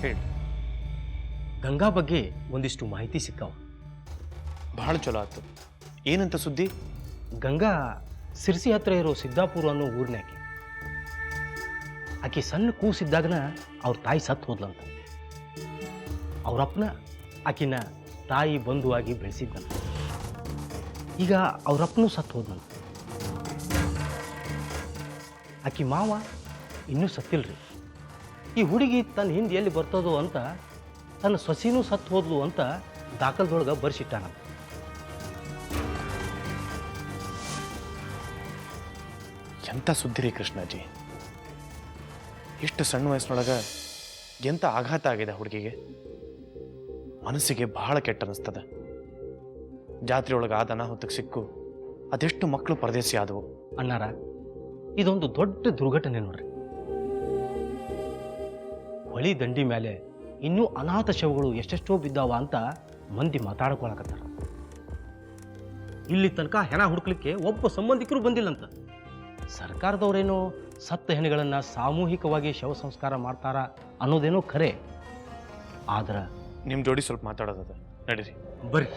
ಹೇಳಿ. ಗಂಗಾ ಬಗ್ಗೆ ಒಂದಿಷ್ಟು ಮಾಹಿತಿ ಸಿಕ್ಕಾವ. ಬಹಳ ಚಲೋ ಆಯ್ತು. ಏನಂತ ಸುದ್ದಿ? ಗಂಗಾ ಸಿರ್ಸಿ ಹತ್ರ ಇರೋ ಸಿದ್ದಾಪುರ ಅನ್ನೋ ಊರಿನಾಕಿ. ಆಕೆ ಸಣ್ಣ ಕೂಸಿದ್ದಾಗನ ಅವ್ರ ತಾಯಿ ಸತ್ತು ಹೋದ್ಲಂತ. ಅವರಪ್ಪನ ಆಕಿನ ತಾಯಿ ಬಂಧುವಾಗಿ ಬೆಳೆಸಿದ್ದಂತ. ಈಗ ಅವರಪ್ಪನೂ ಸತ್ತು ಹೋದ್ನಂತ. ಆಕಿ ಮಾವ ಇನ್ನೂ ಸತ್ತಿಲ್ರಿ. ಈ ಹುಡುಗಿ ತನ್ನ ಹಿಂದೆ ಎಲ್ಲಿ ಬರ್ತದೋ ಅಂತ ತನ್ನ ಸೊಸಿನೂ ಸತ್ತು ಹೋದ್ಲು ಅಂತ ದಾಖಲ್ದೊಳಗೆ ಬರ್ಸಿಟ್ಟಾನಂತ. ಎಂಥ ಸುದ್ದಿ ರೀ ಕೃಷ್ಣಾಜಿ. ಇಷ್ಟು ಸಣ್ಣ ವಯಸ್ಸಿನೊಳಗೆ ಎಂಥ ಆಘಾತ ಆಗಿದೆ ಹುಡುಗಿಗೆ. ಮನಸ್ಸಿಗೆ ಬಹಳ ಕೆಟ್ಟ ಅನಿಸ್ತದ. ಜಾತ್ರೆ ಒಳಗೆ ಆದ ಅನಾಹುತಕ್ಕೆ ಸಿಕ್ಕು ಅದೆಷ್ಟು ಮಕ್ಕಳು ಪರದೇಸಿ ಆದವು. ಅಣ್ಣಾರ, ಇದೊಂದು ದೊಡ್ಡ ದುರ್ಘಟನೆ ನೋಡ್ರಿ. ಹೊಳಿ ದಂಡಿ ಮೇಲೆ ಇನ್ನೂ ಅನಾಥ ಶವಗಳು ಎಷ್ಟೆಷ್ಟೋ ಬಿದ್ದಾವ ಅಂತ ಮಂದಿ ಮಾತಾಡ್ಕೊಳಕತ್ತಾರ. ಇಲ್ಲಿ ತನಕ ಹೆಣ ಹುಡುಕ್ಲಿಕ್ಕೆ ಒಬ್ಬ ಸಂಬಂಧಿಕರು ಬಂದಿಲ್ಲಂತ. ಸರ್ಕಾರದವರೇನೋ ಸತ್ತ ಹೆಣಗಳನ್ನು ಸಾಮೂಹಿಕವಾಗಿ ಶವ ಸಂಸ್ಕಾರ ಮಾಡ್ತಾರ ಅನ್ನೋದೇನೋ ಖರೆ. ಆದ್ರೆ ನಿಮ್ಮ ಜೋಡಿ ಸ್ವಲ್ಪ ಮಾತಾಡೋದದ, ನಡೀರಿ. ಬರ್ರಿ.